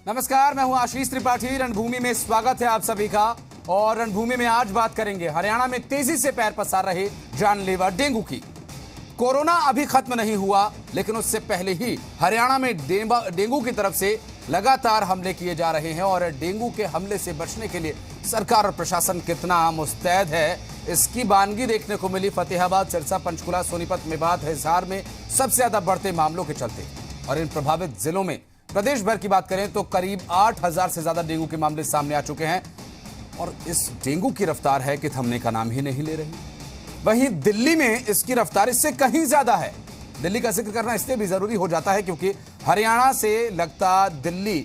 नमस्कार, मैं हूं आशीष त्रिपाठी। रणभूमि में स्वागत है आप सभी का। और रणभूमि में आज बात करेंगे हरियाणा में तेजी से पैर पसार रहे जानलेवा डेंगू की। कोरोना अभी खत्म नहीं हुआ, लेकिन उससे पहले ही हरियाणा में डेंगू की तरफ से लगातार हमले किए जा रहे हैं। और डेंगू के हमले से बचने के लिए सरकार और प्रशासन कितना मुस्तैद है, इसकी बानगी देखने को मिली फतेहाबाद, सिरसा, पंचकुला, सोनीपत, मेवात, हिसार में सबसे ज्यादा बढ़ते मामलों के चलते। और इन प्रभावित जिलों में प्रदेश भर की बात करें तो करीब 8000 से ज्यादा डेंगू के मामले सामने आ चुके हैं। और इस डेंगू की रफ्तार है कि थमने का नाम ही नहीं ले रही। वहीं दिल्ली में इसकी रफ्तार इससे कहीं ज्यादा है। दिल्ली का जिक्र करना इसलिए भी जरूरी हो जाता है क्योंकि हरियाणा से लगता दिल्ली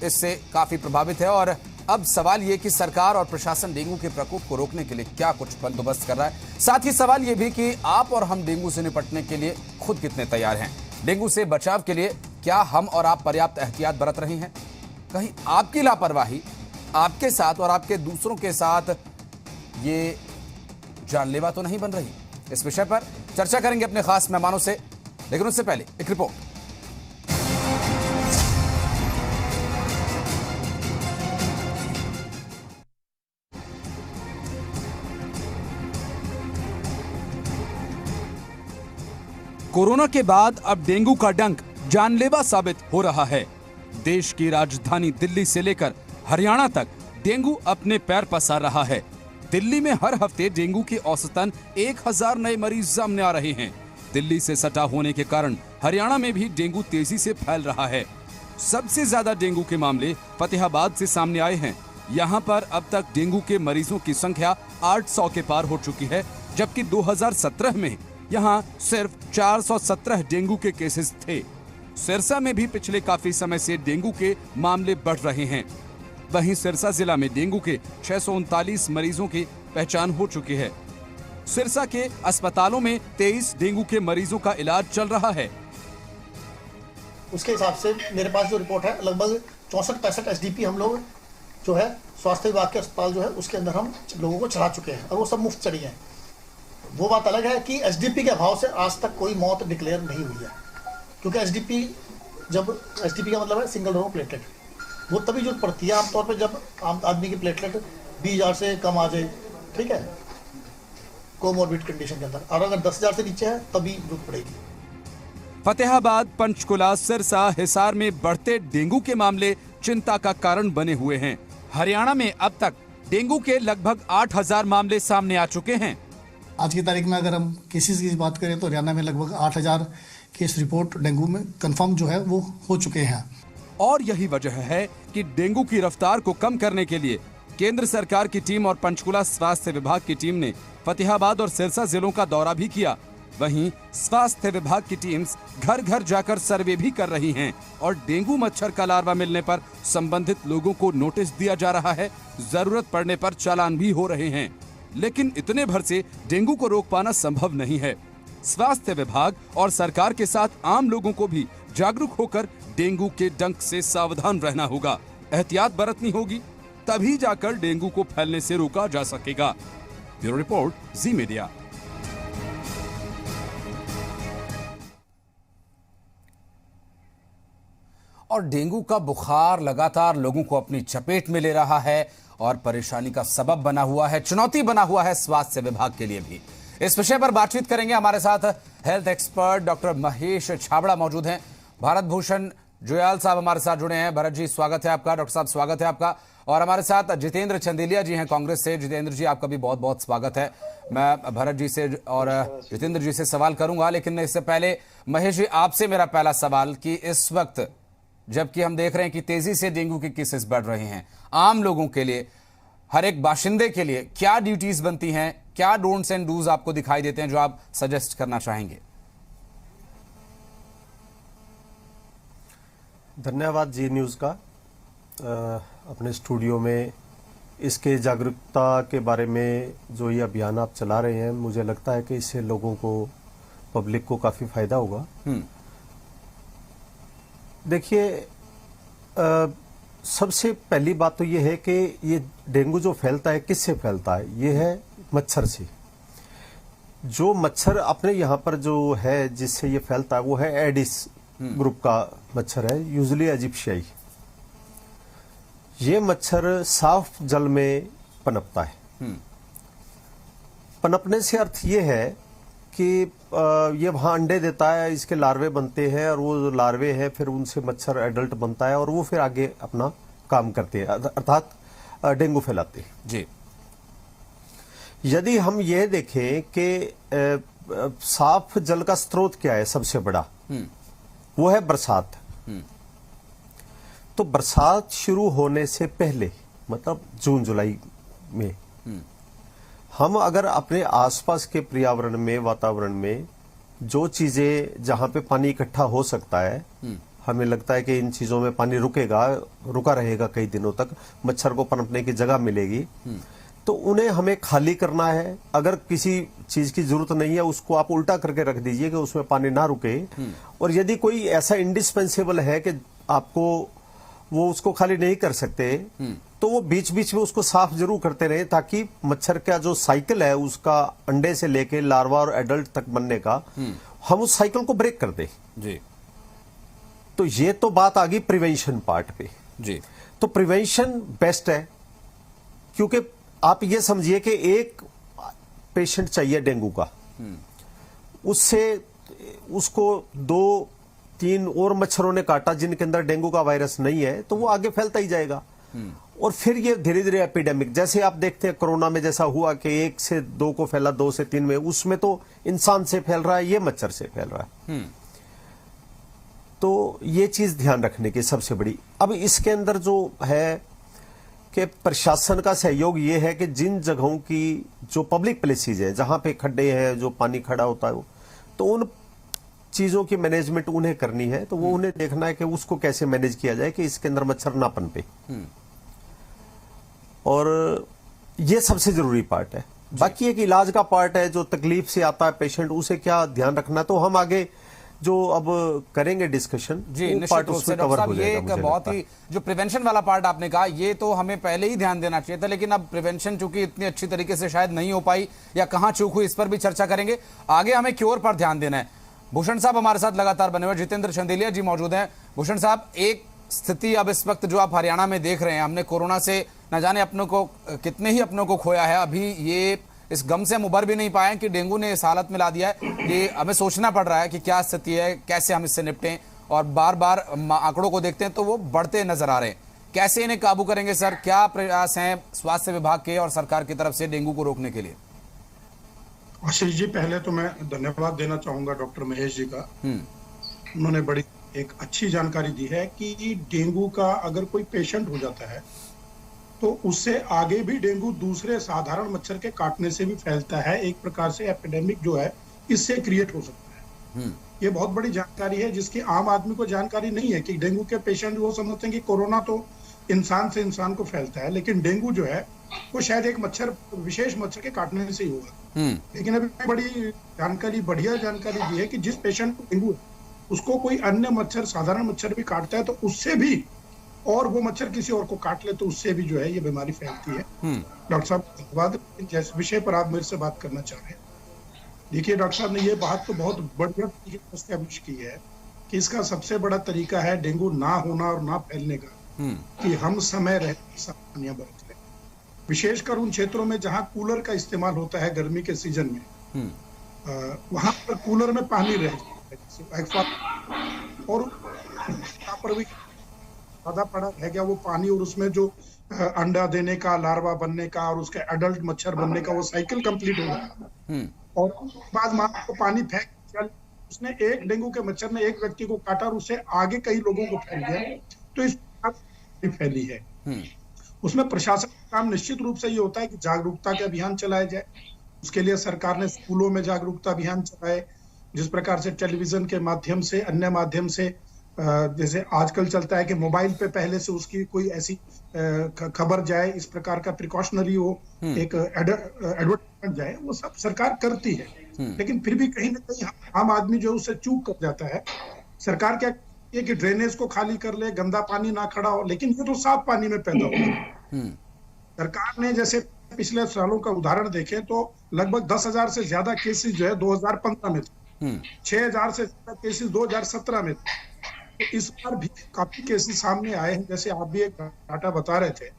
इससे काफी प्रभावित है। और अब सवाल यह कि सरकार और प्रशासन डेंगू के प्रकोप को रोकने के लिए क्या कुछ बंदोबस्त कर रहा है। साथ ही सवाल यह भी कि आप और हम डेंगू से निपटने के लिए खुद कितने तैयार हैं। डेंगू से बचाव के लिए क्या हम और आप पर्याप्त एहतियात बरत रहे हैं? कहीं आपकी लापरवाही आपके साथ और आपके दूसरों के साथ ये जानलेवा तो नहीं बन रही? इस विषय पर चर्चा करेंगे अपने खास मेहमानों से, लेकिन उससे पहले एक रिपोर्ट। कोरोना के बाद अब डेंगू का डंक जानलेवा साबित हो रहा है। देश की राजधानी दिल्ली से लेकर हरियाणा तक डेंगू अपने पैर पसार रहा है। दिल्ली में हर हफ्ते डेंगू के औसतन 1000 नए मरीज सामने आ रहे हैं। दिल्ली से सटा होने के कारण हरियाणा में भी डेंगू तेजी से फैल रहा है। सबसे ज्यादा डेंगू के मामले फतेहाबाद से सामने आए हैं। यहाँ पर अब तक डेंगू के मरीजों की संख्या 800 के पार हो चुकी है, जबकि 2017 में यहाँ सिर्फ 417 डेंगू के केसेस थे। सिरसा में भी पिछले काफी समय से डेंगू के मामले बढ़ रहे हैं। वहीं सिरसा जिला में डेंगू के 639 मरीजों की पहचान हो चुकी है। सिरसा के अस्पतालों में 23 डेंगू के मरीजों का इलाज चल रहा है। उसके हिसाब से मेरे पास जो रिपोर्ट है, लगभग 64-65 एसडीपी हम लोग जो है स्वास्थ्य विभाग के अस्पताल जो है उसके अंदर हम लोगों को चला चुके हैं और वो सब मुफ्त चढ़ी हैं। वो बात अलग है कि एसडीपी के अभाव से आज तक कोई मौत डिक्लेयर नहीं हुई है, क्योंकि एसडीपी का मतलब है सिंगल डोनर प्लेटलेट, वो तभी जरूरत पड़ती है आमतौर पर जब आम आदमी की प्लेटलेट 20,000 से कम आ जाए, ठीक है, कोमोर्बिड कंडीशन के अंदर। और अगर 10,000 से नीचे है तभी जरूरत पड़ेगी। फतेहाबाद, पंचकुला, सिरसा, हिसार में बढ़ते डेंगू के मामले चिंता का कारण बने हुए हैं। हरियाणा में अब तक डेंगू के लगभग 8000 मामले सामने आ चुके हैं। आज की तारीख में अगर हम केसेस की बात करें तो हरियाणा में लगभग 8000 केस रिपोर्ट डेंगू में कंफर्म जो है वो हो चुके हैं। और यही वजह है कि डेंगू की रफ्तार को कम करने के लिए केंद्र सरकार की टीम और पंचकुला स्वास्थ्य विभाग की टीम ने फतेहाबाद और सिरसा जिलों का दौरा भी किया। वहीं स्वास्थ्य विभाग की टीम्स घर घर जाकर सर्वे भी कर रही हैं और डेंगू मच्छर का लार्वा मिलने पर संबंधित लोगों को नोटिस दिया जा रहा है। जरूरत पड़ने पर चालान भी हो रहे हैं। लेकिन इतने भर से डेंगू को रोक पाना संभव नहीं है। स्वास्थ्य विभाग और सरकार के साथ आम लोगों को भी जागरूक होकर डेंगू के डंक से सावधान रहना होगा, एहतियात बरतनी होगी, तभी जाकर डेंगू को फैलने से रोका जा सकेगा। ब्यूरो रिपोर्ट, जी मीडिया। और डेंगू का बुखार लगातार लोगों को अपनी चपेट में ले रहा है और परेशानी का सबब बना हुआ है, चुनौती बना हुआ है स्वास्थ्य विभाग के लिए भी। इस विषय पर बातचीत करेंगे। हमारे साथ health expert doctor Mahesh Chhabra मौजूद हैं। भारत भूषण जुयाल साहब हमारे साथ जुड़े हैं। भरत जी, स्वागत है आपका। डॉक्टर साहब, स्वागत है आपका। और हमारे साथ जितेंद्र चंदेलिया जी हैं कांग्रेस से। जितेंद्र जी, आपका भी बहुत बहुत स्वागत है। मैं भरत जी से और जितेंद्र जी से सवाल करूंगा, लेकिन इससे पहले महेश जी, आपसे मेरा पहला सवाल कि इस वक्त जबकि हम देख रहे हैं कि तेजी से डेंगू के केसेस बढ़ रहे हैं, आम लोगों के लिए, हर एक बाशिंदे के लिए क्या ड्यूटीज बनती हैं, क्या डोंट्स एंड डूज आपको दिखाई देते हैं जो आप सजेस्ट करना चाहेंगे? धन्यवाद जी न्यूज़ का अपने स्टूडियो में इसके जागरूकता के बारे में जो ये अभियान आप चला रहे हैं, मुझे लगता है कि इससे लोगों को, पब्लिक को काफ़ी फायदा होगा। देखिए, सबसे पहली बात तो ये है कि ये डेंगू जो फैलता है किससे फैलता है? ये है मच्छर से। जो मच्छर अपने यहाँ पर जो है जिससे ये फैलता है वो है एडिस ग्रुप का मच्छर है, यूजुअली इजिप्शियाई। ये मच्छर साफ जल में पनपता है। पनपने से अर्थ ये है कि ये वहां अंडे देता है, इसके लार्वे बनते हैं और वो जो लार्वे हैं फिर उनसे मच्छर एडल्ट बनता है और वो फिर आगे अपना काम करते हैं, अर्थात डेंगू फैलाते हैं। जी। यदि हम ये देखें कि साफ जल का स्रोत क्या है सबसे बड़ा, वो है बरसात। तो बरसात शुरू होने से पहले, मतलब जून जुलाई में, हम अगर अपने आसपास के पर्यावरण में, वातावरण में जो चीजें जहां पे पानी इकट्ठा हो सकता है, हमें लगता है कि इन चीजों में पानी रुका रहेगा कई दिनों तक, मच्छर को पनपने की जगह मिलेगी, तो उन्हें हमें खाली करना है। अगर किसी चीज की जरूरत नहीं है उसको आप उल्टा करके रख दीजिए कि उसमें पानी ना रुके। और यदि कोई ऐसा इंडिस्पेंसेबल है कि आपको वो उसको खाली नहीं कर सकते, तो वो बीच बीच में उसको साफ जरूर करते रहे, ताकि मच्छर का जो साइकिल है उसका अंडे से लेके लार्वा और एडल्ट तक बनने का, हम उस साइकिल को ब्रेक कर दें। जी। तो ये तो बात आ गई प्रिवेंशन पार्ट पे। जी। तो प्रिवेंशन बेस्ट है, क्योंकि आप ये समझिए कि एक पेशेंट चाहिए डेंगू का, उससे उसको 2-3 और मच्छरों ने काटा जिनके अंदर डेंगू का वायरस नहीं है, तो वो आगे फैलता ही जाएगा। और फिर ये धीरे धीरे एपिडेमिक, जैसे आप देखते हैं कोरोना में जैसा हुआ कि 1 से 2 को फैला, 2 से 3 में, उसमें तो इंसान से फैल रहा है, ये मच्छर से फैल रहा है। तो ये चीज ध्यान रखने की सबसे बड़ी। अब इसके अंदर जो है कि प्रशासन का सहयोग ये है कि जिन जगहों की जो पब्लिक प्लेसेस है, जहां पे खड्डे हैं, जो पानी खड़ा होता है, तो उन चीजों की मैनेजमेंट उन्हें करनी है। तो वो उन्हें देखना है कि उसको कैसे मैनेज किया जाए कि इसके अंदर मच्छर ना पनपे। और ये सबसे जरूरी पार्ट है। बाकी एक इलाज का पार्ट है, जो तकलीफ से आता है पेशेंट, उसे क्या ध्यान रखना, तो हम आगे जो अब करेंगे डिस्कशन, जी, निश्चित रूप से डॉक्टर साहब, ये एक बहुत ही जो प्रिवेंशन वाला पार्ट आपने कहा, ये तो हमें पहले ही ध्यान देना चाहिए था, लेकिन अब प्रिवेंशन चूंकि इतनी अच्छी तरीके से शायद नहीं हो पाई या कहां चूक हुई, इस पर भी चर्चा करेंगे। आगे हमें क्योर पर ध्यान देना है। भूषण साहब हमारे साथ लगातार बने हुए, जितेंद्र चंदेलिया जी मौजूद हैं। भूषण साहब, एक स्थिति अब इस वक्त जो आप हरियाणा में देख रहे हैं, हमने कोरोना से न जाने अपनों को कितने ही अपनों को खोया है, अभी ये इस गम से हम उबर भी नहीं पाए कि डेंगू ने इस हालत में ला दिया है कि हमें सोचना पड़ रहा है कि क्या स्थिति है, कैसे हम इससे निपटें, और बार बार आंकड़ों को देखते हैं तो वो बढ़ते नजर आ रहे हैं। कैसे इन्हें काबू करेंगे सर? क्या प्रयास हैं स्वास्थ्य विभाग के और सरकार की तरफ से डेंगू को रोकने के लिए? आशीष जी, पहले तो मैं धन्यवाद देना चाहूंगा डॉक्टर महेश जी का। उन्होंने बड़ी एक अच्छी जानकारी दी है कि डेंगू का अगर कोई पेशेंट हो जाता है तो उससे आगे भी डेंगू दूसरे साधारण मच्छर के काटने से भी फैलता है। एक प्रकार से एपिडेमिक जो है इससे क्रिएट हो सकता है। ये बहुत बड़ी जानकारी है जिसकी आम आदमी को जानकारी नहीं है कि डेंगू के पेशेंट वो समझते हैं कि कोरोना तो इंसान से इंसान को फैलता है, लेकिन डेंगू जो है वो शायद एक मच्छर, विशेष मच्छर के काटने से ही होगा। लेकिन अभी बड़ी जानकारी, बढ़िया जानकारी दी है कि जिस पेशेंट को डेंगू है उसको कोई अन्य मच्छर, साधारण मच्छर भी काटता है तो उससे भी, और वो मच्छर किसी और को काट ले तो उससे भी जो है ये बीमारी फैलती है। डॉक्टर साहब, धन्यवाद जिस विषय पर आप मेरे से बात करना चाह रहे हैं। देखिए डॉक्टर साहब ने ये बात तो बहुत बढ़िया तरीके से एस्टैब्लिश की है कि इसका सबसे बड़ा तरीका है डेंगू ना होना और ना फैलने का, कि हम समय रहते सावधानियां बरत लें। विशेषकर उन क्षेत्रों में जहां कूलर का इस्तेमाल होता है गर्मी के सीजन में, वहां पर कूलर में पानी रह जाता है और यहाँ पर भी ज्यादा पड़ा रह गया वो पानी, और उसमें जो अंडा देने का, लार्वा बनने का और उसके एडल्ट मच्छर बनने का वो साइकिल कंप्लीट हो गया। और बाद मां को पानी फेंक, उसने एक डेंगू के मच्छर ने एक व्यक्ति को काटा और उससे आगे कई लोगों को फैल गया, तो इस फैली है। उसमें प्रशासन का काम निश्चित रूप से ये होता है कि जागरूकता के अभियान चलाए जाए। उसके लिए सरकार ने स्कूलों में जागरूकता अभियान चलाए, जिस प्रकार से टेलीविजन के माध्यम से, अन्य माध्यम से, जैसे आजकल चलता है कि मोबाइल पे पहले से उसकी कोई ऐसी खबर जाए, इस प्रकार का प्रिकॉशनरी हो, एक एडवर्टाइजमेंट जाए, वो सब सरकार करती है। लेकिन फिर भी कहीं ना कहीं आम आदमी जो उससे चूक कर जाता है। सरकार क्या ये कि ड्रेनेज को खाली कर ले, गंदा पानी ना खड़ा हो, लेकिन ये तो साफ पानी में पैदा हो। सरकार ने जैसे पिछले सालों का उदाहरण देखें तो लगभग 10,000 से ज्यादा केसेस जो है 2015 में थे, 6,000 से ज्यादा केसेस 2017 में थे। तो इस बार भी काफी केसेस सामने आए हैं, जैसे आप भी एक डाटा बता रहे थे।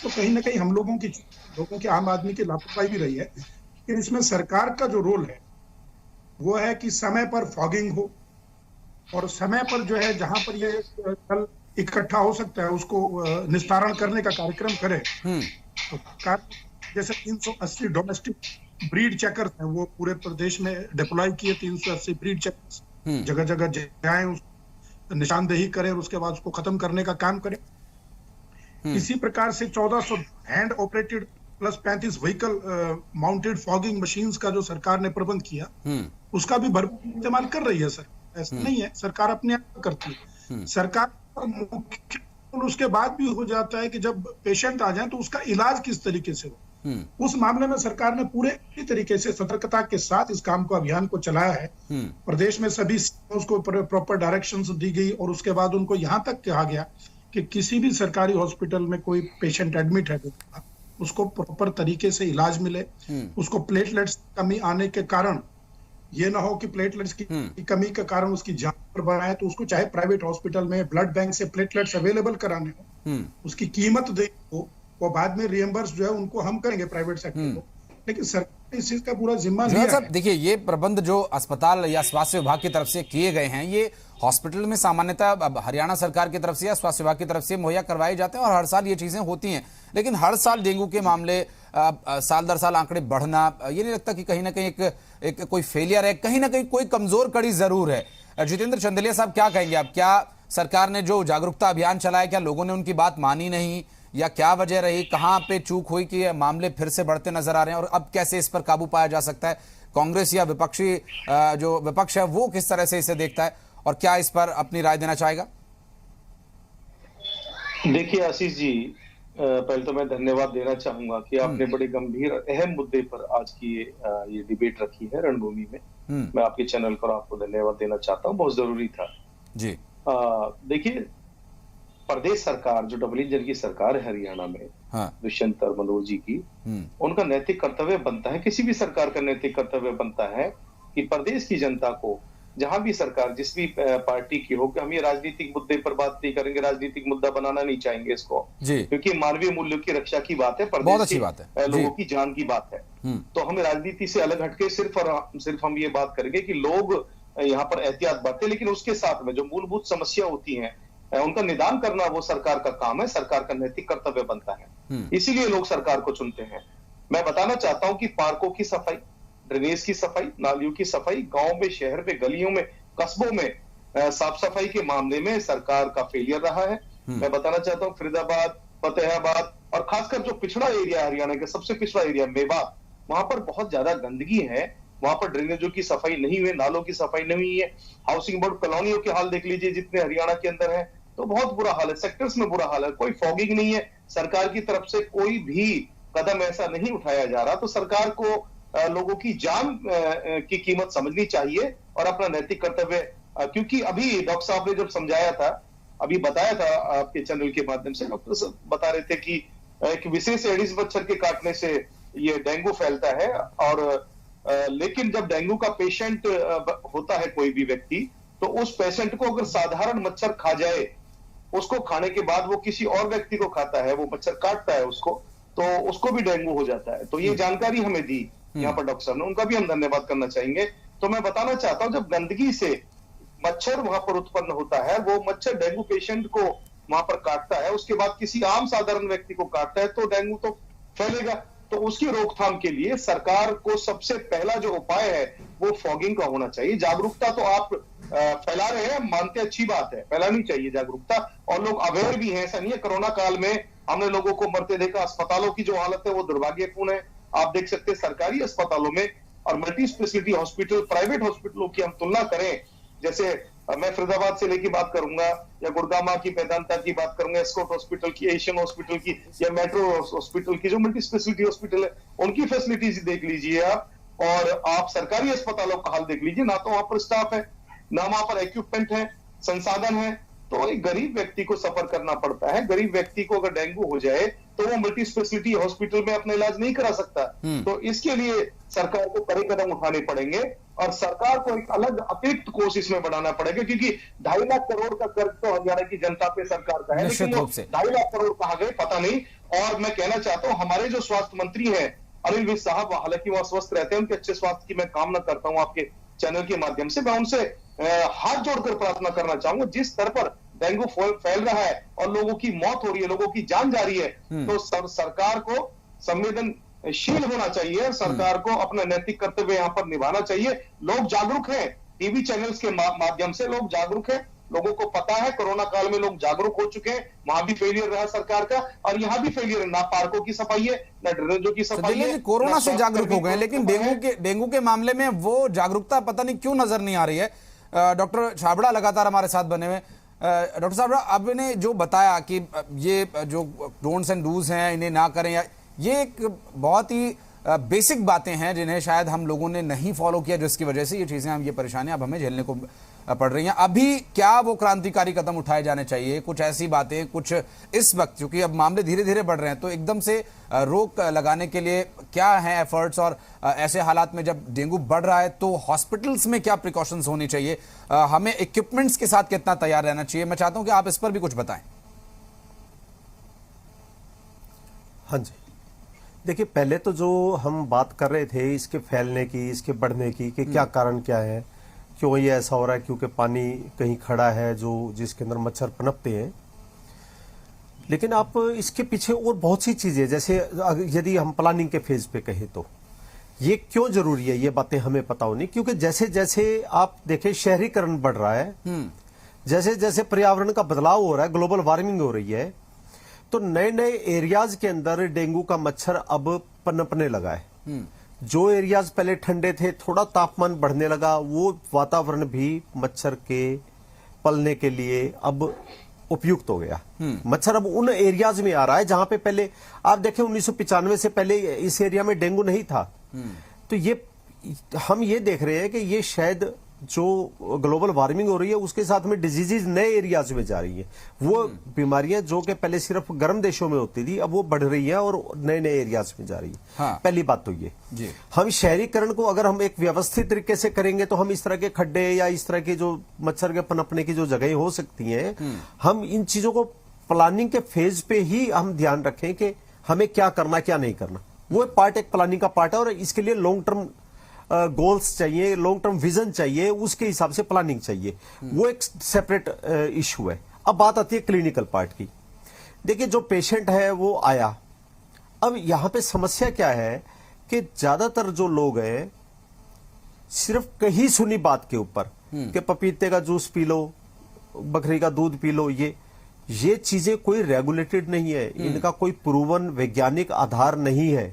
तो कहीं ना कहीं हम लोगों की आम आदमी की लापरवाही भी रही है। लेकिन इसमें सरकार का जो रोल है वो है कि समय पर फॉगिंग हो और समय पर जो है जहां पर ये जल इकट्ठा हो सकता है उसको निस्तारण करने का कार्यक्रम करे। तो जैसे 380 डोमेस्टिक ब्रीड चेकर्स हैं, वो पूरे प्रदेश में डिप्लॉय किए। 380 ब्रीड चेकर्स जगह जगह जाएं, निशानदेही करें और उसके बाद उसको खत्म करने का काम करें। इसी प्रकार से 1400 hand operated plus 35 vehicle mounted fogging machines का जो सरकार ने प्रबंध किया, उसका भी भरपूर इस्तेमाल कर रही है सर। ऐसा नहीं है सरकार अपने आप करती है। सरकार मुख्य उसके बाद भी हो जाता है कि जब पेशेंट आ जाए तो उसका इलाज किस तरीके से हो। उस मामले में सरकार ने पूरे तरीके से सतर्कता के साथ इस काम को अभियान को चलाया है। प्रदेश में सभी उसको प्रॉपर डायरेक्शंस दी गई और उसके बाद उनको यहाँ तक कहा गया कि किसी भी सरकारी हॉस्पिटल में कोई पेशेंट एडमिट है उसको प्रॉपर तरीके से इलाज मिले। उसको प्लेटलेट्स कमी आने के कारण ये ना हो कि प्लेटलेट्स की कमी के कारण उसकी जान पर बनाए, तो उसको चाहे प्राइवेट हॉस्पिटल में ब्लड बैंक से प्लेटलेट्स अवेलेबल कराने हो, उसकी कीमत दे हो, वो बाद में रियम्बर्स जो है उनको हम करेंगे प्राइवेट सेक्टर को। लेकिन सरकार इस चीज का पूरा जिम्मा लिया है। देखिए, ये प्रबंध जो अस्पताल या स्वास्थ्य विभाग की तरफ से किए गए हैं, ये हॉस्पिटल में सामान्यतः हरियाणा सरकार की तरफ से या स्वास्थ्य विभाग की तरफ से मुहैया करवाए जाते हैं और हर साल ये चीजें होती हैं। लेकिन हर साल डेंगू के मामले साल दर साल आंकड़े बढ़ना, ये नहीं लगता कि कहीं ना कहीं एक कोई फेलियर है, कहीं ना कहीं कोई कमजोर कड़ी जरूर है। जितेंद्र चंदेलिया साहब, क्या कहेंगे आप? क्या सरकार ने जो जागरूकता अभियान चलाया, क्या लोगों ने उनकी बात मानी नहीं, या क्या वजह रही? कहां पे चूक हुई कि मामले फिर से बढ़ते नजर आ रहे हैं और अब कैसे इस पर काबू पाया जा सकता है? कांग्रेस या विपक्षी जो विपक्ष है वो किस तरह से इसे देखता है और क्या इस पर अपनी राय देना चाहेगा? देखिए आशीष जी, पहले तो मैं धन्यवाद देना चाहूंगा कि आपने बड़े गंभीर अहम मुद्दे पर आज की ये डिबेट रखी है रणभूमि में। मैं आपके चैनल पर आपको धन्यवाद देना चाहता हूँ, बहुत जरूरी था जी। देखिए, प्रदेश सरकार जो डबल इंजन की सरकार है हरियाणा में, दुष्यंत और मनोज जी की, उनका नैतिक कर्तव्य बनता है, किसी भी सरकार का नैतिक कर्तव्य बनता है कि प्रदेश की जनता को, जहां भी सरकार जिस भी पार्टी की हो, कि हम ये राजनीतिक मुद्दे पर बात नहीं करेंगे, राजनीतिक मुद्दा बनाना नहीं चाहेंगे इसको, क्योंकि मानवीय मूल्यों की रक्षा की बात है, प्रदेश के लोगों की जान की बात है। तो हमें राजनीति से अलग हटके सिर्फ और सिर्फ हम ये बात करेंगे कि लोग यहाँ पर एहतियात बरते, लेकिन उसके साथ में जो मूलभूत समस्या होती है उनका निदान करना वो सरकार का काम है, सरकार का नैतिक कर्तव्य बनता है। इसीलिए लोग सरकार को चुनते हैं। मैं बताना चाहता हूं कि पार्कों की सफाई, ड्रेनेज की सफाई, नालियों की सफाई, गांव में, शहर में, गलियों में, कस्बों में साफ सफाई के मामले में सरकार का फेलियर रहा है। मैं बताना चाहता हूँ फरीदाबाद, फतेहाबाद और खासकर जो पिछड़ा एरिया हरियाणा का सबसे पिछड़ा एरिया मेवात, वहां पर बहुत ज्यादा गंदगी है। वहां पर ड्रेनेजों की सफाई नहीं हुई, नालों की सफाई नहीं हुई है। हाउसिंग बोर्ड कॉलोनियों के हाल देख लीजिए जितने हरियाणा के अंदर है, तो बहुत बुरा हाल है। सेक्टर्स में बुरा हाल है, कोई फॉगिंग नहीं है, सरकार की तरफ से कोई भी कदम ऐसा नहीं उठाया जा रहा। तो सरकार को लोगों की जान की कीमत समझनी चाहिए और अपना नैतिक कर्तव्य, क्योंकि अभी डॉक्टर साहब ने जब समझाया था, अभी बताया था आपके चैनल के माध्यम से, डॉक्टर साहब बता रहे थे कि एक विशेष एडिस मच्छर के काटने से ये डेंगू फैलता है। और लेकिन जब डेंगू का पेशेंट होता है कोई भी व्यक्ति, तो उस पेशेंट को अगर साधारण मच्छर खा जाए, उसको खाने के बाद वो किसी और व्यक्ति को खाता है, वो मच्छर काटता है उसको, तो उसको भी डेंगू हो जाता है। तो ये जानकारी हमें दी यहाँ पर डॉक्टर साहब ने, उनका भी हम धन्यवाद करना चाहेंगे। तो मैं बताना चाहता हूँ, जब गंदगी से मच्छर वहां पर उत्पन्न होता है, वो मच्छर डेंगू पेशेंट को वहां पर काटता है, उसके बाद किसी आम साधारण व्यक्ति को काटता है, तो डेंगू तो फैलेगा। तो उसकी रोकथाम के लिए सरकार को सबसे पहला जो उपाय है वो फॉगिंग का होना चाहिए। जागरूकता तो आप फैला रहे हैं, मानते अच्छी बात है, फैलानी चाहिए जागरूकता, और लोग अवेयर भी हैं। ऐसा नहीं है, कोरोना काल में हमने लोगों को मरते देखा। अस्पतालों की जो हालत है वो दुर्भाग्यपूर्ण है। आप देख सकते हैं सरकारी अस्पतालों में और मल्टी स्पेशलिटी हॉस्पिटल, प्राइवेट हॉस्पिटलों की हम तुलना करें, जैसे मैं फरीदाबाद से लेके बात करूंगा, या गुड़गामा की, वेदांता की बात करूंगा, एस्कॉट हॉस्पिटल की, एशियन हॉस्पिटल की, या मेट्रो हॉस्पिटल की, जो मल्टी स्पेशलिटी हॉस्पिटल है, उनकी फैसिलिटीज देख लीजिए आप, और आप सरकारी अस्पतालों का हाल देख लीजिए। ना तो वहां पर स्टाफ है, ना वहां पर इक्विपमेंट है, संसाधन है। तो एक गरीब व्यक्ति को सफर करना पड़ता है। गरीब व्यक्ति को अगर डेंगू हो जाए तो वो मल्टी स्पेशलिटी हॉस्पिटल में अपना इलाज नहीं करा सकता। तो इसके लिए सरकार को कड़े कदम उठाने पड़ेंगे। और सरकार को एक अलग अतिरिक्त कोष इसमें बढ़ाना पड़ेगा, क्योंकि 2.5 लाख करोड़ का कर्ज तो हरियाणा की जनता पे सरकार का है, लेकिन 2.5 लाख करोड़ कहाँ गए पता नहीं। और मैं कहना चाहता हूं, हमारे जो स्वास्थ्य मंत्री हैं अनिल विज साहब, हालांकि वो स्वस्थ रहते हैं, उनके अच्छे स्वास्थ्य की मैं कामना करता हूं आपके चैनल के माध्यम से। मैं उनसे हाथ जोड़कर प्रार्थना करना चाहूंगा, जिस स्तर पर डेंगू फैल रहा है और लोगों की मौत हो रही है, लोगों की जान जा रही है, तो सरकार को संवेदनशील होना चाहिए, सरकार को अपना नैतिक कर्तव्य यहां पर निभाना चाहिए। लोग जागरूक हैं, टीवी चैनल्स के माध्यम से लोग जागरूक हैं, लोगों को पता है, कोरोना काल में लोग जागरूक हो चुके हैं। वहां भी फेलियर रहा सरकार का और यहां भी फेलियर है, ना पार्कों की सफाई है, ना ड्रेनेजों की सफाई है। कोरोना से जागरूक हो गए, लेकिन डेंगू के मामले में वो जागरूकता पता नहीं क्यों नजर नहीं आ रही है। डॉक्टर छाबड़ा लगातार हमारे साथ बने हुए। डॉक्टर साहब, आपने जो बताया कि ये जो डोंट्स एंड डूज हैं इन्हें ना करें, या ये एक बहुत ही बेसिक बातें हैं जिन्हें शायद हम लोगों ने नहीं फॉलो किया, जिसकी वजह से ये चीजें, हम ये परेशानियां अब हमें झेलने को पड़ रही हैं। अभी क्या वो क्रांतिकारी कदम उठाए जाने चाहिए? कुछ ऐसी बातें, कुछ इस वक्त क्योंकि अब मामले धीरे धीरे बढ़ रहे हैं, तो एकदम से रोक लगाने के लिए क्या है एफर्ट्स, और ऐसे हालात में जब डेंगू बढ़ रहा है तो हॉस्पिटल्स में क्या प्रिकॉशंस होनी चाहिए, हमें इक्विपमेंट्स के साथ कितना तैयार रहना चाहिए? मैं चाहता हूं कि आप इस पर भी कुछ बताएं। हाँ जी, देखिए, पहले तो जो हम बात कर रहे थे इसके फैलने की, इसके बढ़ने की, कि क्या कारण क्या है, क्यों ये ऐसा हो रहा है, क्योंकि पानी कहीं खड़ा है जो जिसके अंदर मच्छर पनपते हैं। लेकिन आप इसके पीछे और बहुत सी चीजें, जैसे यदि हम प्लानिंग के फेज पे कहें तो ये क्यों जरूरी है, ये बातें हमें पता होनी, क्योंकि जैसे जैसे आप देखें शहरीकरण बढ़ रहा है, जैसे जैसे पर्यावरण का बदलाव हो रहा है, ग्लोबल वार्मिंग हो रही है, तो नए नए एरियाज के अंदर डेंगू का मच्छर अब पनपने लगा है। जो एरियाज पहले ठंडे थे, थोड़ा तापमान बढ़ने लगा, वो वातावरण भी मच्छर के पलने के लिए अब उपयुक्त हो गया। मच्छर अब उन एरियाज में आ रहा है जहां पे पहले आप देखें 1995 से पहले इस एरिया में डेंगू नहीं था। तो ये हम ये देख रहे हैं कि ये शायद जो ग्लोबल वार्मिंग हो रही है उसके साथ में डिजीजेज नए एरियाज में जा रही है। वो बीमारियां जो कि पहले सिर्फ गर्म देशों में होती थी, अब वो बढ़ रही है और नए नए एरियाज में जा रही है। हाँ। पहली बात तो ये जी। हम शहरीकरण को अगर हम एक व्यवस्थित तरीके से करेंगे तो हम इस तरह के खड्डे या इस तरह के जो मच्छर के पनपने की जो जगह हो सकती हैं, हम इन चीजों को प्लानिंग के फेज पे ही हम ध्यान रखें कि हमें क्या करना क्या नहीं करना। वो पार्ट एक प्लानिंग का पार्ट है और इसके लिए लॉन्ग टर्म गोल्स चाहिए, लॉन्ग टर्म विजन चाहिए, उसके हिसाब से प्लानिंग चाहिए। वो एक सेपरेट इशू है। अब बात आती है क्लिनिकल पार्ट की। देखिए, जो पेशेंट है वो आया, अब यहां पे समस्या क्या है कि ज्यादातर जो लोग हैं सिर्फ कही सुनी बात के ऊपर कि पपीते का जूस पी लो, बकरी का दूध पी लो, ये चीजें कोई रेगुलेटेड नहीं है, इनका कोई प्रूवन वैज्ञानिक आधार नहीं है।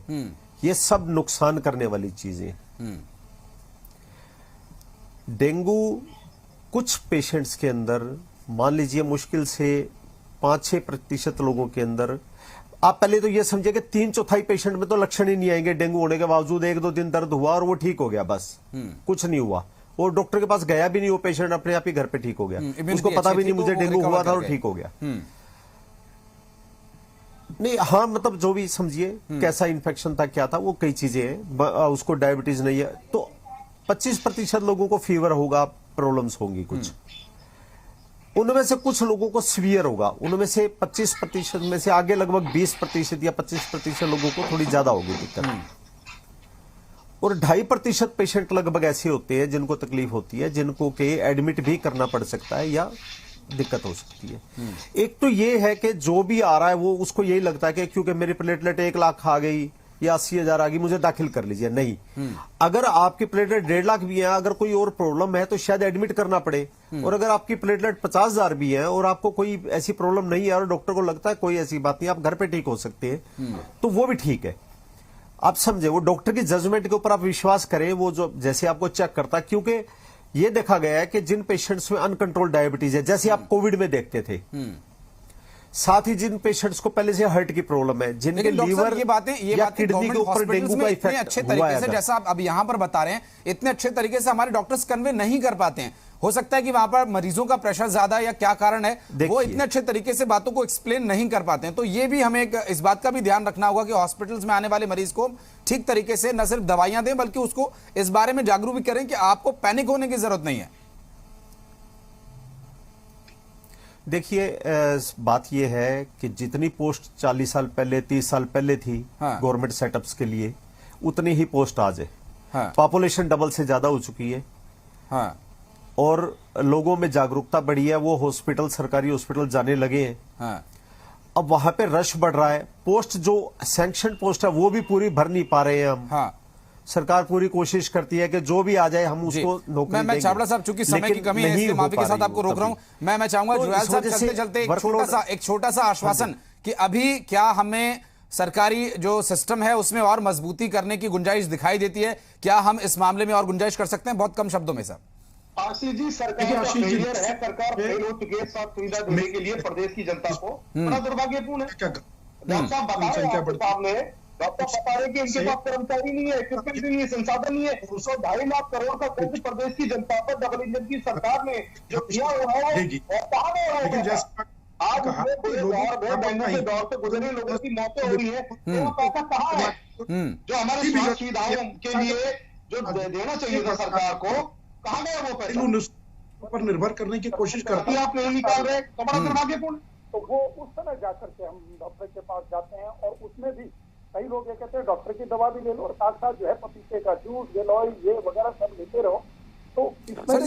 ये सब नुकसान करने वाली चीजें। डेंगू कुछ पेशेंट्स के अंदर, मान लीजिए मुश्किल से 5-6% लोगों के अंदर, आप पहले तो ये समझिए कि 3/4 पेशेंट में तो लक्षण ही नहीं आएंगे। डेंगू होने के बावजूद 1-2 दिन दर्द हुआ और वो ठीक हो गया, बस कुछ नहीं हुआ, वो डॉक्टर के पास गया भी नहीं, वो पेशेंट अपने आप ही घर पे ठीक हो गया, उसको पता भी नहीं मुझे डेंगू हुआ था और ठीक हो गया। नहीं, हाँ, मतलब जो भी समझिए कैसा इन्फेक्शन था, क्या था, वो कई चीजें हैं, उसको डायबिटीज नहीं है, तो 25% लोगों को फीवर होगा, प्रॉब्लम्स होंगी कुछ, उनमें से कुछ लोगों को सीवियर होगा, उनमें से 25% में से आगे लगभग 20% या 25% लोगों को थोड़ी ज्यादा होगी दिक्कत, और 2.5% पेशेंट लगभग ऐसे होते हैं जिनको तकलीफ होती है, जिनको के एडमिट भी करना पड़ सकता है या दिक्कत हो सकती है। एक तो ये है कि जो भी आ रहा है वो उसको यही लगता है कि क्योंकि मेरी प्लेटलेट 1 लाख आ गई या 80,000 आ गई, मुझे दाखिल कर लीजिए। नहीं, अगर आपकी प्लेटलेट 1.5 लाख भी है, अगर कोई और प्रॉब्लम है तो शायद एडमिट करना पड़े, और अगर आपकी प्लेटलेट 50,000 भी है और आपको कोई ऐसी प्रॉब्लम नहीं है और डॉक्टर को लगता है कोई ऐसी बात नहीं, आप घर पे ठीक हो सकते हैं, तो वो भी ठीक है। आप समझे, वो डॉक्टर की जजमेंट के ऊपर आप विश्वास करें, वो जो जैसे आपको चेक करता है, क्योंकि ये देखा गया है कि जिन पेशेंट्स में अनकंट्रोल्ड डायबिटीज है, जैसे आप कोविड में देखते थे, साथ ही जिन पेशेंट्स को पहले से हार्ट की प्रॉब्लम है, जिनके लीवर ये बातें किडनी के ऊपर डेंगू का इफेक्ट अच्छे तरीके से, जैसा आप अब यहां पर बता रहे हैं, इतने अच्छे तरीके से हमारे डॉक्टर्स कन्वे नहीं कर पाते हैं। हो सकता है कि वहां पर मरीजों का प्रेशर ज्यादा है या क्या कारण है, वो देखिए। इतने अच्छे तरीके से बातों को एक्सप्लेन नहीं कर पाते हैं। तो ये भी हमें इस बात का भी ध्यान रखना होगा कि हॉस्पिटल्स में आने वाले मरीज को ठीक तरीके से न सिर्फ दवाइयां दें बल्कि उसको इस बारे में जागरूक भी करें कि आपको पैनिक होने की जरूरत नहीं है। देखिए, बात यह है कि जितनी पोस्ट 40 साल पहले 30 साल पहले थी गवर्नमेंट सेटअप्स के लिए, उतनी ही पोस्ट आज है। पॉपुलेशन डबल से ज्यादा हो चुकी है और लोगों में जागरूकता बढ़ी है, वो हॉस्पिटल, सरकारी हॉस्पिटल जाने लगे हैं। अब वहां पे रश बढ़ रहा है। पोस्ट जो सैंक्शन पोस्ट है वो भी पूरी भर नहीं पा रहे हैं हम। सरकार पूरी कोशिश करती है कि जो भी आ जाए हम उसको नौकरी देंगे। मैं छाबड़ा साहब, चूंकि समय की कमी है इसलिए माफी के साथ आपको रोक रहा हूं। मैं चाहूंगा जुएल साहब चलते चलते एक छोटा सा आश्वासन कि अभी क्या हमें सरकारी जो सिस्टम है उसमें और मजबूती करने की गुंजाइश दिखाई देती है? क्या हम इस मामले में और गुंजाइश कर सकते हैं? बहुत कम शब्दों में सर। आशीष जी, सरकार का फेलियर है, सरकार फेल हो चुकी है स्वास्थ्य सुविधा देने के लिए प्रदेश की जनता को। बड़ा दुर्भाग्यपूर्ण है। डॉक्टर साहब बता रहे हैं आपके सामने, डॉक्टर बता रहे कि इनके पास कर्मचारी नहीं है, इक्विपमेंट नहीं है, संसाधन नहीं है। 2.5 लाख करोड़ का कर्ज प्रदेश की जनता पर डबल इंजन की सरकार ने जो किया हुआ है, और कहां गया है? आज से दौर से गुजरे लोगों की मौतें हो रही है, तो पैसा कहाँ है जो हमारी स्वास्थ्य सुविधाओं के लिए जो देना चाहिए था सरकार को? कहाँ गया वो पैसा? पर निर्भर करने की कोशिश करते हैं, आप नहीं निकाल रहे, तो बड़ा दुर्भाग्यपूर्ण। तो वो उस समय जाकर के हम डॉक्टर के पास जाते हैं और उसमें भी कई लोग ये कहते हैं डॉक्टर की दवा भी ले लो और साथ साथ जो है पपीते का जूस, गेलॉय, ये वगैरह सब लेते रहो। तो सर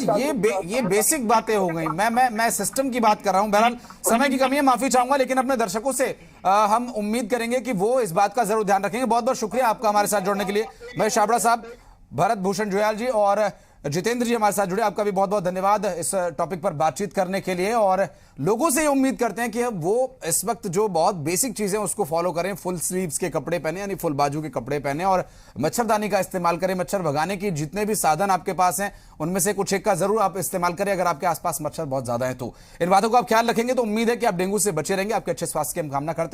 ये बेसिक बातें हो गई। मैं सिस्टम की बात कर रहा हूं। बहरहाल समय की कमी है, माफी चाहूंगा, लेकिन अपने दर्शकों से हम उम्मीद करेंगे कि वो इस बात का जरूर ध्यान रखेंगे। बहुत बहुत शुक्रिया आपका हमारे साथ जुड़ने के लिए। महेश छाबड़ा साहब, भरत भूषण जुयाल जी और जितेंद्र जी हमारे साथ जुड़े, आपका भी बहुत बहुत धन्यवाद इस टॉपिक पर बातचीत करने के लिए। और लोगों से ये उम्मीद करते हैं कि वो इस वक्त जो बहुत बेसिक चीजें उसको फॉलो करें। फुल स्लीव्स के कपड़े पहने, यानी फुल बाजू के कपड़े पहने, और मच्छरदानी का इस्तेमाल करें। मच्छर भगाने की जितने भी साधन आपके पास हैं उनमें से कुछ एक का जरूर आप इस्तेमाल करें अगर आपके आसपास मच्छर बहुत ज्यादा है तो। इन बातों को आप ख्याल रखेंगे तो उम्मीद है कि आप डेंगू से बचे रहेंगे। आपके अच्छे स्वास्थ्य की हम कामना करते हैं।